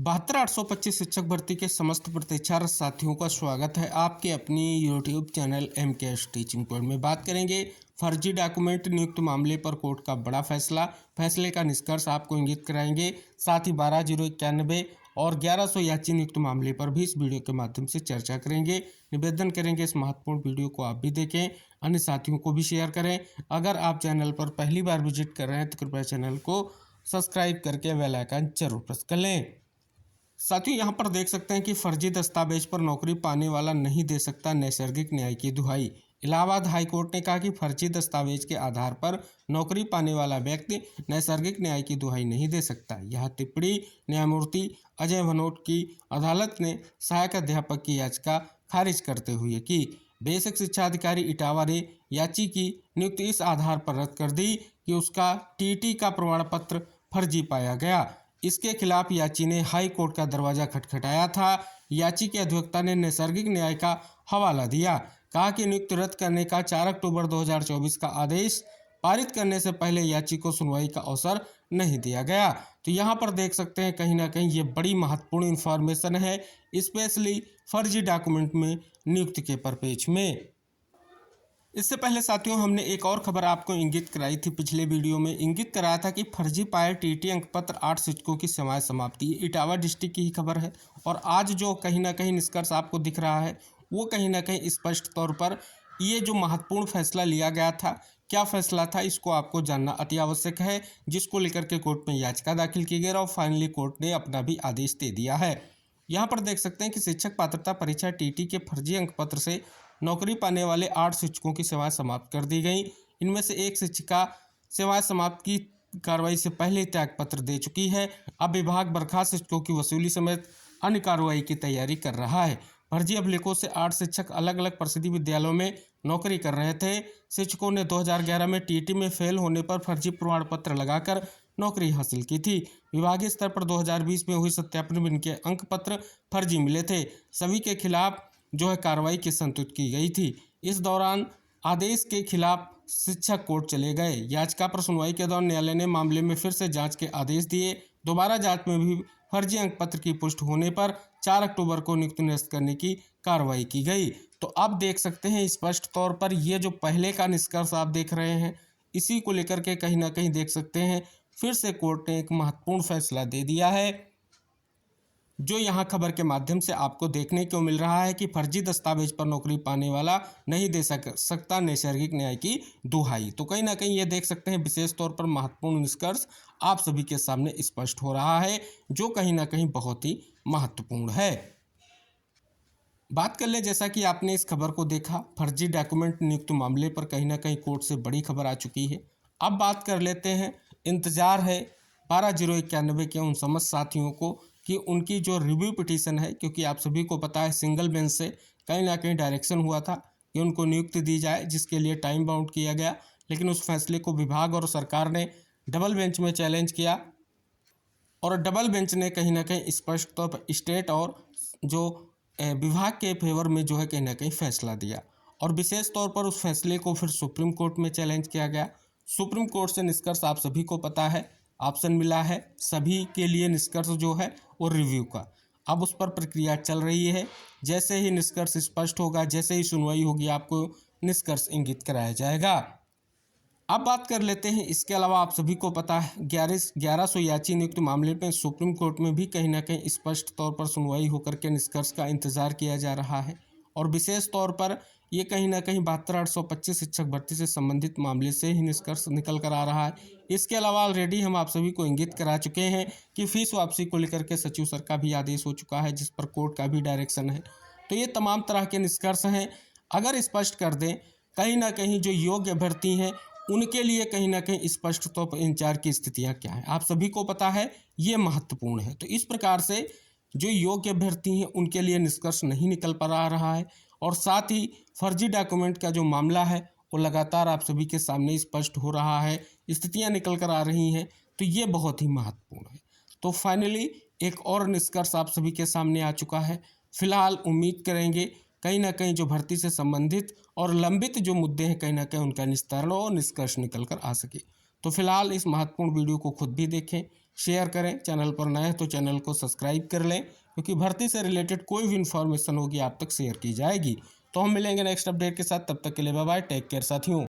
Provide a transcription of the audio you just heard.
72,825 शिक्षक भर्ती के समस्त प्रतीक्षारत साथियों का स्वागत है आपके अपनी YouTube channel MKS teaching point में। बात करेंगे फर्जी डॉक्यूमेंट नियुक्त मामले पर कोर्ट का बड़ा फैसले का निष्कर्ष आपको इंगित कराएंगे। साथ ही 12,091 और 1,100 याची नियुक्त मामले पर भी इस वीडियो के माध्यम से चर्चा करेंगे। निवेदन करेंगे इस महत्वपूर्ण वीडियो को आप भी देखें, अन्य साथियों को भी शेयर करें। अगर आप चैनल पर पहली बार विजिट कर रहे हैं तो कृपया चैनल को सब्सक्राइब करके बेल आइकन जरूर प्रेस कर लें। साथियों, यहाँ पर देख सकते हैं कि फर्जी दस्तावेज पर नौकरी पाने वाला नहीं दे सकता नैसर्गिक न्याय की दुहाई। इलाहाबाद हाई कोर्ट ने कहा कि फर्जी दस्तावेज के आधार पर नौकरी पाने वाला व्यक्ति नैसर्गिक न्याय की दुहाई नहीं दे सकता। यह टिप्पणी न्यायमूर्ति अजय भनोट की अदालत ने सहायक अध्यापक की याचिका खारिज करते हुए की। बेसिक शिक्षा अधिकारी इटावा ने याची की नियुक्ति इस आधार पर रद्द कर दी कि उसका TT का प्रमाण पत्र फर्जी पाया गया। इसके खिलाफ याची ने हाई कोर्ट का दरवाजा खटखटाया था। याची के अधिवक्ता ने नैसर्गिक न्याय का हवाला दिया, कहा कि नियुक्ति रद्द करने का 4 अक्टूबर 2024 का आदेश पारित करने से पहले याची को सुनवाई का अवसर नहीं दिया गया। तो यहाँ पर देख सकते हैं कहीं ना कहीं ये बड़ी महत्वपूर्ण इन्फॉर्मेशन है, स्पेशली फर्जी डॉक्यूमेंट में नियुक्ति के परिपेक्ष में। इससे पहले साथियों हमने एक और खबर आपको इंगित कराई थी। पिछले वीडियो में इंगित कराया था कि फर्जी पाए TT अंकपत्र 8 शिक्षकों की सेवाएं समाप्ति। इटावा डिस्ट्रिक्ट की ही खबर है और आज जो कहीं ना कहीं निष्कर्ष आपको दिख रहा है वो कहीं ना कहीं स्पष्ट तौर पर ये जो महत्वपूर्ण फैसला लिया गया था, क्या फैसला था, इसको आपको जानना अति आवश्यक है, जिसको लेकर के कोर्ट में याचिका दाखिल की गई और फाइनली कोर्ट ने अपना भी आदेश दे दिया है। यहाँ पर देख सकते हैं कि शिक्षक पात्रता परीक्षा TT के फर्जी अंकपत्र से नौकरी पाने वाले 8 शिक्षकों की सेवाएं समाप्त कर दी गई। इनमें से एक शिक्षिका सेवाएं समाप्त की कार्रवाई से पहले त्यागपत्र दे चुकी है। अब विभाग बर्खास्त शिक्षकों की वसूली समेत अन्य कार्रवाई की तैयारी कर रहा है। फर्जी अभिलेखों से 8 शिक्षक अलग अलग प्रसिद्ध विद्यालयों में नौकरी कर रहे थे। शिक्षकों ने 2011 में TT में फेल होने पर फर्जी प्रमाण पत्र लगाकर नौकरी हासिल की थी। विभागीय स्तर पर 2020 में हुई सत्यापन में इनके अंक पत्र फर्जी मिले थे। सभी के खिलाफ जो है कार्रवाई की संतुष्ट की गई थी। इस दौरान आदेश के खिलाफ शिक्षक कोर्ट चले गए। याचिका पर सुनवाई के दौरान न्यायालय ने मामले में फिर से जांच के आदेश दिए। दोबारा जांच में भी फर्जी अंकपत्र की पुष्टि होने पर 4 अक्टूबर को नियुक्ति निरस्त करने की कार्रवाई की गई। तो अब देख सकते हैं स्पष्ट तौर पर ये जो पहले का निष्कर्ष आप देख रहे हैं, इसी को लेकर के कहीं ना कहीं देख सकते हैं फिर से कोर्ट ने एक महत्वपूर्ण फैसला दे दिया है, जो यहाँ खबर के माध्यम से आपको देखने को मिल रहा है कि फर्जी दस्तावेज पर नौकरी पाने वाला नहीं दे सकता नैसर्गिक न्याय की दुहाई। तो कहीं ना कहीं ये देख सकते हैं विशेष तौर पर महत्वपूर्ण निष्कर्ष आप सभी के सामने स्पष्ट हो रहा है, जो कहीं ना कहीं बहुत ही महत्वपूर्ण है। बात कर ले, जैसा कि आपने इस खबर को देखा, फर्जी डॉक्यूमेंट नियुक्त मामले पर कहीं ना कहीं कोर्ट से बड़ी खबर आ चुकी है। अब बात कर लेते हैं, इंतजार है 12,091 के उन समस्त साथियों को कि उनकी जो रिव्यू पिटीशन है, क्योंकि आप सभी को पता है सिंगल बेंच से कहीं ना कहीं डायरेक्शन हुआ था कि उनको नियुक्ति दी जाए, जिसके लिए टाइम बाउंड किया गया, लेकिन उस फैसले को विभाग और सरकार ने डबल बेंच में चैलेंज किया और डबल बेंच ने कहीं ना कहीं स्पष्ट तौर पर स्टेट और जो विभाग के फेवर में जो है कहीं ना कहीं फैसला दिया और विशेष तौर पर उस फैसले को फिर सुप्रीम कोर्ट में चैलेंज किया गया। सुप्रीम कोर्ट से निष्कर्ष आप सभी को पता है, ऑप्शन मिला है सभी के लिए निष्कर्ष जो है वो रिव्यू का। अब उस पर प्रक्रिया चल रही है। जैसे ही निष्कर्ष स्पष्ट होगा, जैसे ही सुनवाई होगी, आपको निष्कर्ष इंगित कराया जाएगा। अब बात कर लेते हैं, इसके अलावा आप सभी को पता है 1100 याची नियुक्त मामले में सुप्रीम कोर्ट में भी कहीं ना कहीं स्पष्ट तौर पर सुनवाई होकर के निष्कर्ष का इंतजार किया जा रहा है और विशेष तौर पर ये कहीं ना कहीं 72,825 शिक्षक भर्ती से संबंधित मामले से ही निष्कर्ष निकल कर आ रहा है। इसके अलावा ऑलरेडी हम आप सभी को इंगित करा चुके हैं कि फीस वापसी को लेकर के सचिव सर का भी आदेश हो चुका है, जिस पर कोर्ट का भी डायरेक्शन है। तो ये तमाम तरह के निष्कर्ष हैं। अगर स्पष्ट कर दें, कहीं ना कहीं जो योग्य अभ्यर्थी हैं उनके लिए कहीं ना कहीं स्पष्ट तौर पर इंतजार की स्थितियाँ क्या हैं, आप सभी को पता है, ये महत्वपूर्ण है। तो इस प्रकार से जो योग्य अभ्यर्थी हैं उनके लिए निष्कर्ष नहीं निकल पा रहा है और साथ ही फर्जी डॉक्यूमेंट का जो मामला है वो लगातार आप सभी के सामने स्पष्ट हो रहा है, स्थितियां निकल कर आ रही हैं। तो ये बहुत ही महत्वपूर्ण है। तो फाइनली एक और निष्कर्ष आप सभी के सामने आ चुका है। फिलहाल उम्मीद करेंगे कहीं ना कहीं जो भर्ती से संबंधित और लंबित जो मुद्दे हैं कहीं ना कहीं उनका निस्तारण और निष्कर्ष निकल कर आ सके। तो फिलहाल इस महत्वपूर्ण वीडियो को खुद भी देखें, शेयर करें। चैनल पर नए हैं तो चैनल को सब्सक्राइब कर लें, क्योंकि भर्ती से रिलेटेड कोई भी इन्फॉर्मेशन होगी आप तक शेयर की जाएगी। तो हम मिलेंगे नेक्स्ट अपडेट के साथ, तब तक के लिए बाय बाय, टेक केयर साथियों।